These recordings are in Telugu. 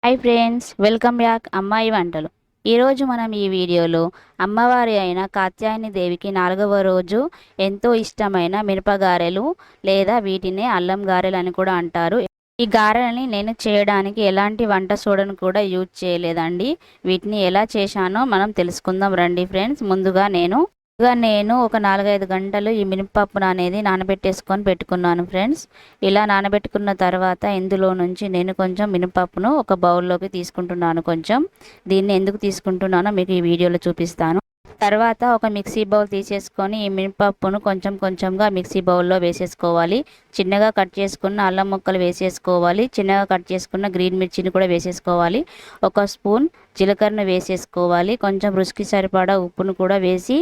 హాయ్ ఫ్రెండ్స్, వెల్కమ్ బ్యాక్ అమ్మాయి వంటలు. ఈరోజు మనం ఈ వీడియోలో అమ్మవారి అయిన కాత్యాయని దేవికి 4వ రోజు ఎంతో ఇష్టమైన మినపగారెలు లేదా వీటిని అల్లం గారెలు అని కూడా అంటారు. ఈ గారెలని నేను చేయడానికి ఎలాంటి వంట సోడాను కూడా యూజ్ చేయలేదండి. వీటిని ఎలా చేశానో మనం తెలుసుకుందాం రండి ఫ్రెండ్స్. ముందుగా నేను ఒక 4-5 గంటలు ఈ మినపప్పును అనేది నానబెట్టేసుకొని పెట్టుకున్నాను ఫ్రెండ్స్. ఇలా నానబెట్టుకున్న తర్వాత ఇందులో నుంచి నేను కొంచెం మినపప్పును ఒక బౌల్లోకి తీసుకుంటున్నాను. దీన్ని ఎందుకు తీసుకుంటున్నానో మీకు ఈ వీడియోలో చూపిస్తాను. తర్వాత ఒక మిక్సీ బౌల్ తీసేసుకొని ఈ మినపప్పును కొంచెంగా మిక్సీ బౌల్లో వేసేసుకోవాలి. చిన్నగా కట్ చేసుకున్న అల్లం ముక్కలు వేసేసుకోవాలి. చిన్నగా కట్ చేసుకున్న గ్రీన్ మిర్చిని కూడా వేసేసుకోవాలి. ఒక స్పూన్ జీలకర్రను వేసేసుకోవాలి. కొంచెం రుచికి సరిపడా ఉప్పును కూడా వేసి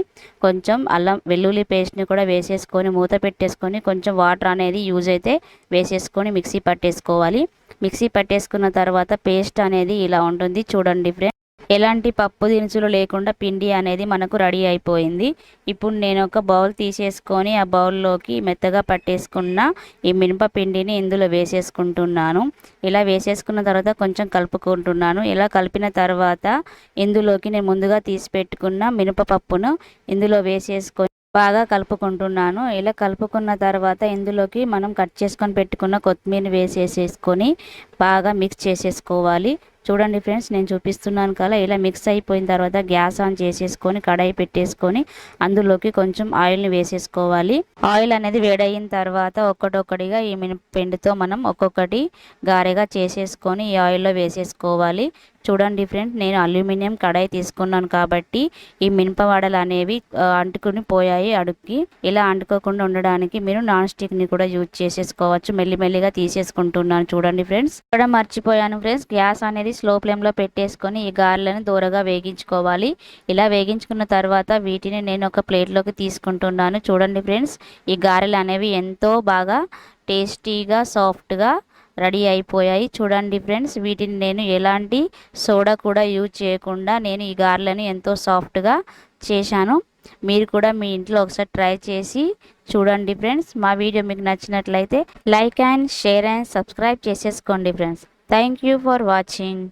కొంచెం అల్లం వెల్లుల్లి పేస్ట్ని కూడా వేసేసుకొని మూత పెట్టేసుకొని కొంచెం వాటర్ అనేది యూజ్ అయితే వేసేసుకొని మిక్సీ పట్టేసుకోవాలి. మిక్సీ పట్టేసుకున్న తర్వాత పేస్ట్ అనేది ఇలా ఉంటుంది చూడండి ఫ్రెండ్స్. ఎలాంటి పప్పు దినుసులు లేకుండా పిండి అనేది మనకు రెడీ అయిపోయింది. ఇప్పుడు నేను ఒక బౌల్ తీసేసుకొని ఆ బౌల్లోకి మెత్తగా పట్టేసుకున్న ఈ మినప పిండిని ఇందులో వేసేసుకుంటున్నాను. ఇలా వేసేసుకున్న తర్వాత కొంచెం కలుపుకుంటున్నాను. ఇలా కలిపిన తర్వాత ఇందులోకి నేను ముందుగా తీసి పెట్టుకున్న మినపపప్పును ఇందులో వేసేసుకొని బాగా కలుపుకుంటున్నాను. ఇలా కలుపుకున్న తర్వాత ఇందులోకి మనం కట్ చేసుకొని పెట్టుకున్న కొత్తిమీర వేసేసుకొని బాగా మిక్స్ చేసేసుకోవాలి. చూడండి ఫ్రెండ్స్, నేను చూపిస్తున్నాను కదా. ఇలా మిక్స్ అయిపోయిన తర్వాత గ్యాస్ ఆన్ చేసేసుకొని కడాయి పెట్టేసుకొని అందులోకి కొంచెం ఆయిల్ని వేసేసుకోవాలి. ఆయిల్ అనేది వేడయిన తర్వాత ఒక్కొక్కటిగా ఈ మినపిండితో మనం ఒక్కొక్కటి గారెగా చేసేసుకొని ఈ ఆయిల్లో వేసేసుకోవాలి. చూడండి ఫ్రెండ్స్, నేను అల్యూమినియం కడాయి తీసుకున్నాను కాబట్టి ఈ మినపవడలు అనేవి అంటుకుని పోయాయి అడుక్కి. ఇలా అంటుకోకుండా ఉండడానికి మీరు నాన్ స్టిక్ని కూడా యూజ్ చేసేసుకోవచ్చు. మెల్లిమెల్లిగా తీసేసుకుంటున్నాను చూడండి ఫ్రెండ్స్. ఇక్కడ మర్చిపోయాను ఫ్రెండ్స్, గ్యాస్ అనేది స్లో ఫ్లేమ్లో పెట్టేసుకొని ఈ గారెలను దూరగా వేగించుకోవాలి. ఇలా వేగించుకున్న తర్వాత వీటిని నేను ఒక ప్లేట్లోకి తీసుకుంటున్నాను. చూడండి ఫ్రెండ్స్, ఈ గారెలు అనేవి ఎంతో బాగా టేస్టీగా సాఫ్ట్గా రెడీ అయిపోయాయి. చూడండి ఫ్రెండ్స్, వీటిని నేను ఎలాంటి సోడా కూడా యూజ్ చేయకుండా నేను ఈ గారెలను ఎంతో సాఫ్ట్గా చేశాను. మీరు కూడా మీ ఇంట్లో ఒకసారి ట్రై చేసి చూడండి ఫ్రెండ్స్. మా వీడియో మీకు నచ్చినట్లయితే like and share and subscribe చేసేసుకోండి friends. Thank you for watching.